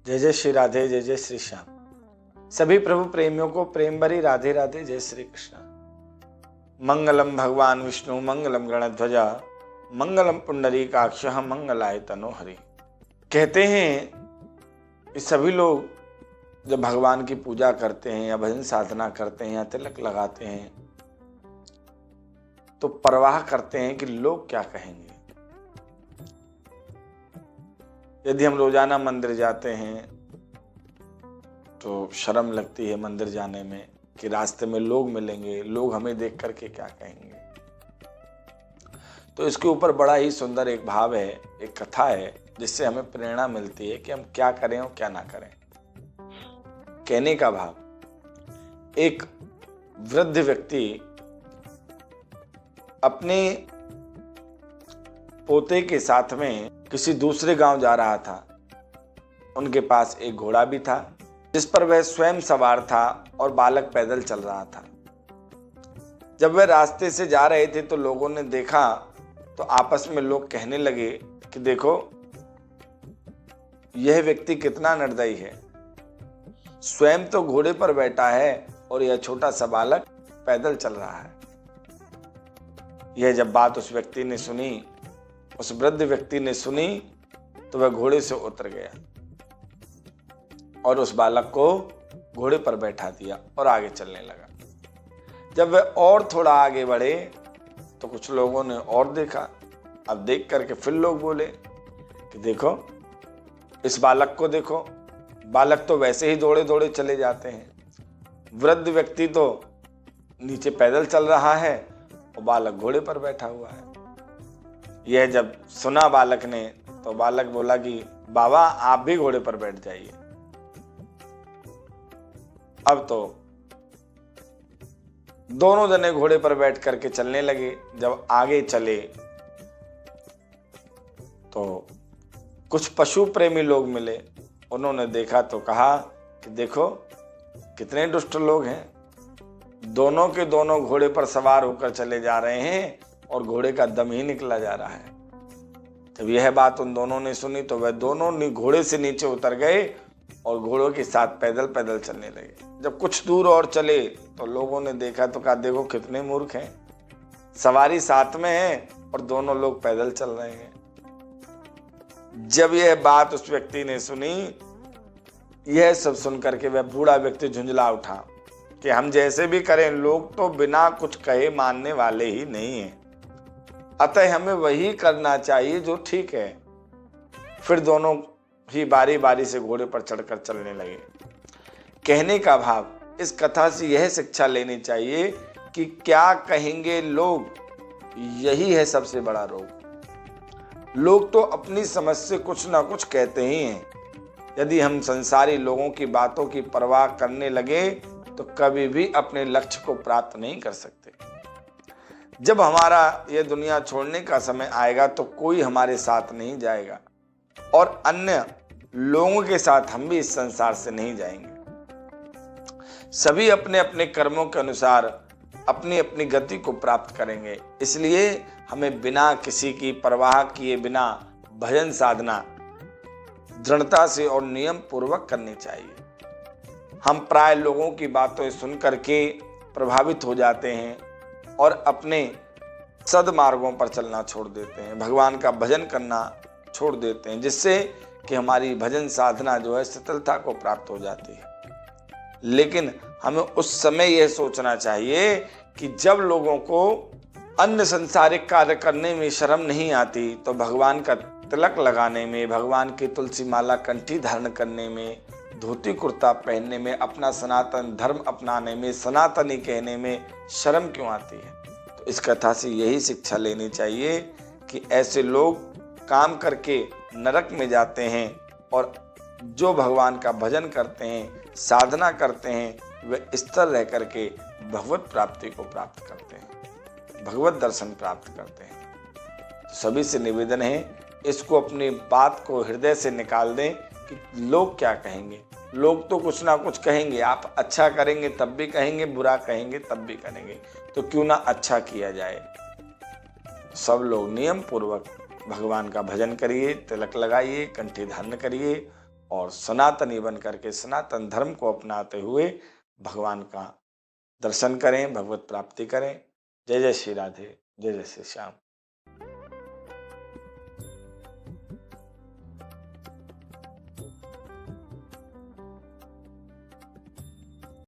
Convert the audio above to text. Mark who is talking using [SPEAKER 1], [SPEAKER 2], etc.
[SPEAKER 1] जय जय श्री राधे, जय जय श्री श्याम। सभी प्रभु प्रेमियों को प्रेम भरी राधे राधे, जय श्री कृष्ण। मंगलम भगवान विष्णु, मंगलम गणध्वजा, मंगलम पुंडरीकाक्षः, मंगलाय तनोहरि। कहते हैं कि सभी लोग जब भगवान की पूजा करते हैं या भजन साधना करते हैं या तिलक लगाते हैं तो परवाह करते हैं कि लोग क्या कहेंगे। यदि हम रोजाना मंदिर जाते हैं तो शर्म लगती है मंदिर जाने में कि रास्ते में लोग मिलेंगे, लोग हमें देख करके क्या कहेंगे। तो इसके ऊपर बड़ा ही सुंदर एक भाव है, एक कथा है जिससे हमें प्रेरणा मिलती है कि हम क्या करें और क्या ना करें। कहने का भाव, एक वृद्ध व्यक्ति अपने पोते के साथ में किसी दूसरे गांव जा रहा था। उनके पास एक घोड़ा भी था जिस पर वह स्वयं सवार था और बालक पैदल चल रहा था। जब वह रास्ते से जा रहे थे तो लोगों ने देखा तो आपस में लोग कहने लगे कि देखो यह व्यक्ति कितना निर्दयी है, स्वयं तो घोड़े पर बैठा है और यह छोटा सा बालक पैदल चल रहा है। यह जब बात उस व्यक्ति ने सुनी, उस वृद्ध व्यक्ति ने सुनी तो वह घोड़े से उतर गया और उस बालक को घोड़े पर बैठा दिया और आगे चलने लगा। जब वह और थोड़ा आगे बढ़े तो कुछ लोगों ने और देखा। अब देख करके फिर लोग बोले कि देखो इस बालक को देखो, बालक तो वैसे ही दौड़े दौड़े चले जाते हैं, वृद्ध व्यक्ति तो नीचे पैदल चल रहा है और बालक घोड़े पर बैठा हुआ है। यह जब सुना बालक ने तो बालक बोला कि बाबा आप भी घोड़े पर बैठ जाइए। अब तो दोनों जने घोड़े पर बैठ करके चलने लगे। जब आगे चले तो कुछ पशु प्रेमी लोग मिले। उन्होंने देखा तो कहा कि देखो कितने दुष्ट लोग हैं, दोनों के दोनों घोड़े पर सवार होकर चले जा रहे हैं और घोड़े का दम ही निकला जा रहा है। जब यह बात उन दोनों ने सुनी तो वह दोनों घोड़े से नीचे उतर गए और घोड़ों के साथ पैदल पैदल चलने लगे। जब कुछ दूर और चले तो लोगों ने देखा तो कहा देखो कितने मूर्ख हैं, सवारी साथ में है और दोनों लोग पैदल चल रहे हैं। जब यह बात उस व्यक्ति ने सुनी, यह सब सुन करके वह बूढ़ा व्यक्ति झुंझला उठा कि हम जैसे भी करें लोग तो बिना कुछ कहे मानने वाले ही नहीं हैं, अतः हमें वही करना चाहिए जो ठीक है। फिर दोनों ही बारी बारी से घोड़े पर चढ़कर चलने लगे। कहने का भाव, इस कथा से यह शिक्षा लेनी चाहिए कि क्या कहेंगे लोग, यही है सबसे बड़ा रोग। लोग तो अपनी समझ से कुछ ना कुछ कहते ही हैं। यदि हम संसारी लोगों की बातों की परवाह करने लगे तो कभी भी अपने लक्ष्य को प्राप्त नहीं कर सकते। जब हमारा यह दुनिया छोड़ने का समय आएगा तो कोई हमारे साथ नहीं जाएगा और अन्य लोगों के साथ हम भी इस संसार से नहीं जाएंगे। सभी अपने अपने कर्मों के अनुसार अपनी अपनी गति को प्राप्त करेंगे। इसलिए हमें बिना किसी की परवाह किए बिना भजन साधना दृढ़ता से और नियम पूर्वक करनी चाहिए। हम प्राय लोगों की बातें सुन करके प्रभावित हो जाते हैं और अपने सद्मार्गों पर चलना छोड़ देते हैं, भगवान का भजन करना छोड़ देते हैं, जिससे कि हमारी भजन साधना जो है सफलता को प्राप्त हो जाती है। लेकिन हमें उस समय यह सोचना चाहिए कि जब लोगों को अन्य संसारिक कार्य करने में शर्म नहीं आती तो भगवान का तिलक लगाने में, भगवान की तुलसी माला कंठी धारण करने में, धोती कुर्ता पहनने में, अपना सनातन धर्म अपनाने में, सनातनी कहने में शर्म क्यों आती है। तो इस कथा से यही शिक्षा लेनी चाहिए कि ऐसे लोग काम करके नरक में जाते हैं और जो भगवान का भजन करते हैं, साधना करते हैं, वे स्थिर रह करके भगवत प्राप्ति को प्राप्त करते हैं, भगवत दर्शन प्राप्त करते हैं। तो सभी से निवेदन है इसको अपनी बात को हृदय से निकाल दें कि लोग क्या कहेंगे। लोग तो कुछ ना कुछ कहेंगे, आप अच्छा करेंगे तब भी कहेंगे, बुरा कहेंगे तब भी करेंगे, तो क्यों ना अच्छा किया जाए। सब लोग नियम पूर्वक भगवान का भजन करिए, तिलक लगाइए, कंठी धारण करिए और सनातनी बन करके सनातन धर्म को अपनाते हुए भगवान का दर्शन करें, भगवत प्राप्ति करें। जय जय श्री राधे, जय जय श्री श्याम।